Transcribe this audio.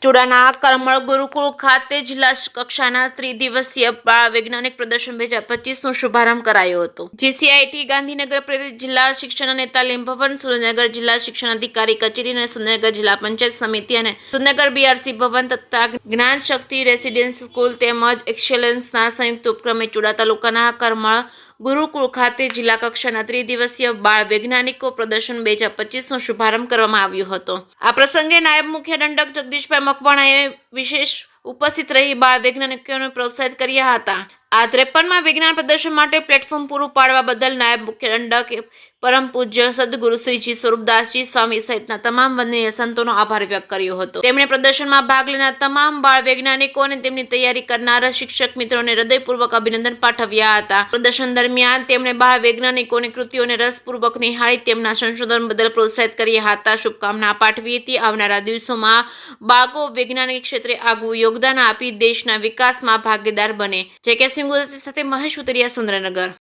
ચુડાના કરમળ ગુરુકુળ ખાતે જિલ્લા કક્ષાના ત્રિદિવસીય બાળ વૈજ્ઞાનિક પ્રદર્શન 2025નો શુભારંભ કરાયો હતો। જીસીઆઈટી ગાંધીનગર પ્રેરિત જિલ્લા શિક્ષણ અને તાલીમ ભવન, સુરેન્દ્રનગર જિલ્લા શિક્ષણ અધિકારી કચેરી અને સુરેન્દ્રનગર જિલ્લા પંચાયત સમિતિ અને સુરેન્દ્રનગર બીઆરસી ભવન તથા જ્ઞાન શક્તિ રેસિડેન્સી સ્કૂલ તેમજ એક્સેલન્સના સંયુક્ત ઉપક્રમે ચુડા તાલુકાના કરમળ ગુરુકુળ ખાતે જિલ્લા કક્ષાના ત્રિદિવસીય બાળ વૈજ્ઞાનિકો પ્રદર્શન 2025નો શુભારંભ કરવામાં આવ્યો હતો। આ પ્રસંગે નાયબ મુખ્ય દંડક જગદીશભાઈ મકવાણાએ વિશેષ ઉપસ્થિત રહી બાળ વૈજ્ઞાનિકોને પ્રોત્સાહિત કર્યા હતા। આ 53માં વિજ્ઞાન પ્રદર્શન માટે પ્લેટફોર્મ પૂરું પાડવા બદલ નાયબ મુખ્ય દંડક પરમ પૂજ્ય સદગુરુ શ્રીજી સ્વરૂપદાસજી સ્વામી સહિતના તમામ વંદનીય સંતોનો આભાર વ્યક્ત કર્યો હતો। તેમણે પ્રદર્શનમાં ભાગ લેનાર તમામ બાળ વૈજ્ઞાનિકો અને તેમની તૈયારી કરનાર શિક્ષક મિત્રોને હૃદયપૂર્વક અભિનંદન પાઠવ્યા હતા। પ્રદર્શન દરમિયાન તેમણે બાળ વૈજ્ઞાનિકોની કૃતિઓને રસપૂર્વક નિહાળી તેમના સંશોધન બદલ પ્રોત્સાહિત કર્યા હતા, શુભકામના પાઠવી હતી। આવનારા દિવસોમાં બાળકો વૈજ્ઞાનિક ક્ષેત્રે આગવું યોગદાન આપી દેશના વિકાસમાં ભાગીદાર બને। જે કે સિંહ સાથે મહેશ ઉતરિયા, સુરેન્દ્રનગર।